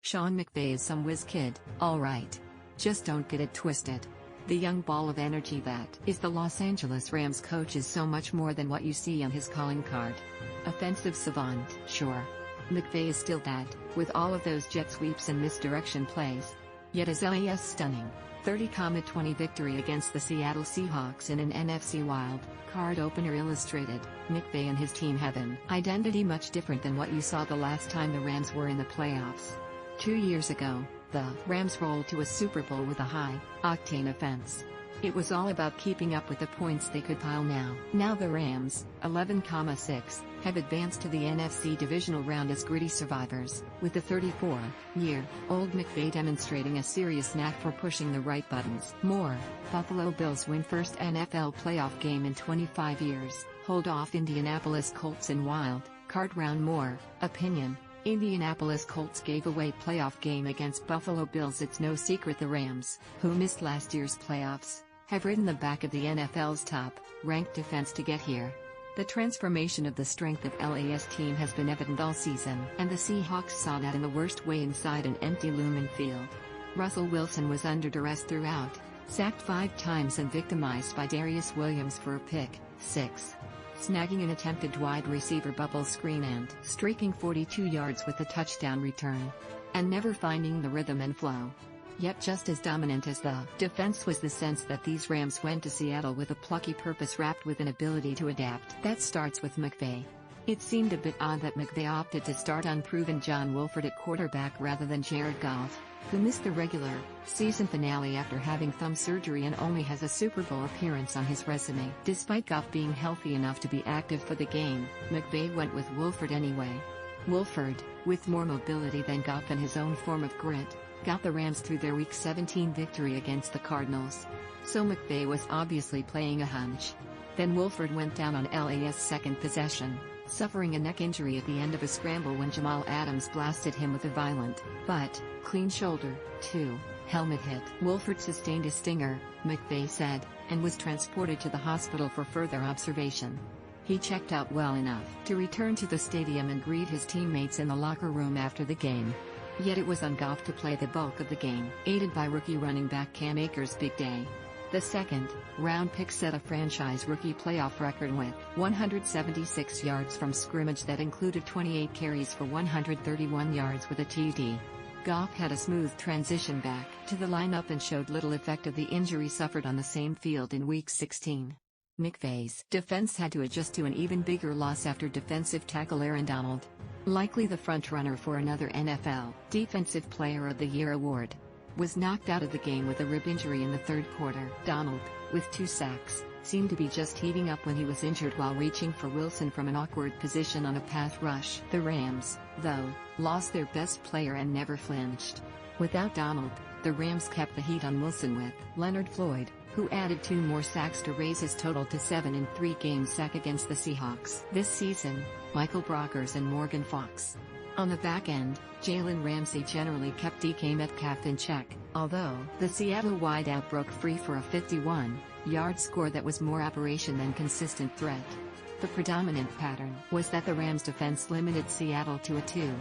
Sean McVay is some whiz kid, alright. Just don't get it twisted. The young ball of energy that is the Los Angeles Rams coach is so much more than what you see on his calling card. Offensive savant, sure. McVay is still that, with all of those jet sweeps and misdirection plays. Yet his LAS stunning 30-20 victory against the Seattle Seahawks in an NFC wild card opener illustrated, McVay and his team have an identity much different than what you saw the last time the Rams were in the playoffs. 2 years ago, the Rams rolled to a Super Bowl with a high-octane offense. It was all about keeping up with the points they could pile now. Now the Rams, 11-6, have advanced to the NFC divisional round as gritty survivors, with the 34-year-old McVay demonstrating a serious knack for pushing the right buttons. More, Buffalo Bills win first NFL playoff game in 25 years, hold off Indianapolis Colts in wild card round. More, opinion. Indianapolis Colts gave away playoff game against Buffalo Bills. It's no secret the Rams, who missed last year's playoffs, have ridden the back of the NFL's top-ranked defense to get here. The transformation of the strength of LAS team has been evident all season, and the Seahawks saw that in the worst way inside an empty Lumen Field. Russell Wilson was under duress throughout, sacked 5 times and victimized by Darius Williams for a pick six, snagging an attempted wide receiver bubble screen and streaking 42 yards with a touchdown return, and never finding the rhythm and flow. Yet just as dominant as the defense was the sense that these Rams went to Seattle with a plucky purpose wrapped with an ability to adapt. That starts with McVay. It seemed a bit odd that McVay opted to start unproven John Wolford at quarterback rather than Jared Goff, who missed the regular season finale after having thumb surgery and only has a Super Bowl appearance on his resume. Despite Goff being healthy enough to be active for the game, McVay went with Wolford anyway. Wolford, with more mobility than Goff and his own form of grit, got the Rams through their Week 17 victory against the Cardinals. So McVay was obviously playing a hunch. Then Wolford went down on LA's second possession, suffering a neck injury at the end of a scramble when Jamal Adams blasted him with a violent, but clean shoulder, helmet hit. Wolford sustained a stinger, McVay said, and was transported to the hospital for further observation. He checked out well enough to return to the stadium and greet his teammates in the locker room after the game. Yet it was on Goff to play the bulk of the game, aided by rookie running back Cam Akers' big day. The second-round pick set a franchise rookie playoff record with 176 yards from scrimmage that included 28 carries for 131 yards with a TD. Goff had a smooth transition back to the lineup and showed little effect of the injury suffered on the same field in Week 16. McVay's defense had to adjust to an even bigger loss after defensive tackle Aaron Donald, likely the front-runner for another NFL Defensive Player of the Year award, was knocked out of the game with a rib injury in the third quarter. Donald, with 2 sacks, seemed to be just heating up when he was injured while reaching for Wilson from an awkward position on a pass rush. The Rams, though, lost their best player and never flinched. Without Donald, the Rams kept the heat on Wilson with Leonard Floyd, who added 2 more sacks to raise his total to 7 in 3 games sack against the Seahawks. This season, Michael Brockers and Morgan Fox. On the back end, Jalen Ramsey generally kept DK Metcalf in check, although the Seattle wideout broke free for a 51-yard score that was more aberration than consistent threat. The predominant pattern was that the Rams' defense limited Seattle to a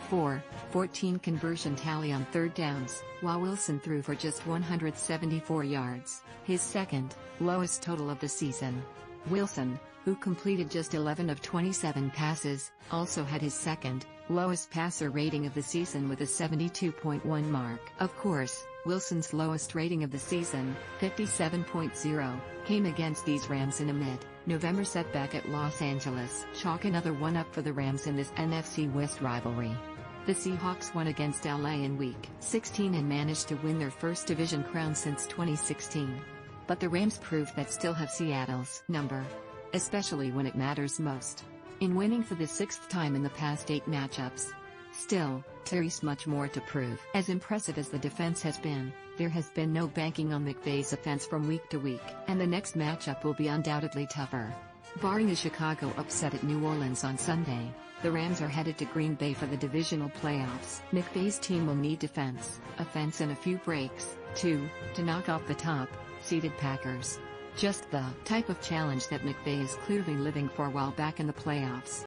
2-4-14 conversion tally on third downs, while Wilson threw for just 174 yards, his second lowest total of the season. Wilson, who completed just 11 of 27 passes, also had his second lowest passer rating of the season with a 72.1 mark. Of course, Wilson's lowest rating of the season, 57.0, came against these Rams in a mid-November setback at Los Angeles. Chalk another one-up for the Rams in this NFC West rivalry. The Seahawks won against LA in Week 16 and managed to win their first division crown since 2016. But the Rams proved that still have Seattle's number, especially when it matters most, in winning for the 6th time in the past 8 matchups. Still, there's much more to prove. As impressive as the defense has been, there has been no banking on McVay's offense from week to week, and the next matchup will be undoubtedly tougher. Barring a Chicago upset at New Orleans on Sunday, the Rams are headed to Green Bay for the divisional playoffs. McVay's team will need defense, offense and a few breaks, too, to knock off the top-seeded Packers. Just the type of challenge that McVay is clearly living for while back in the playoffs.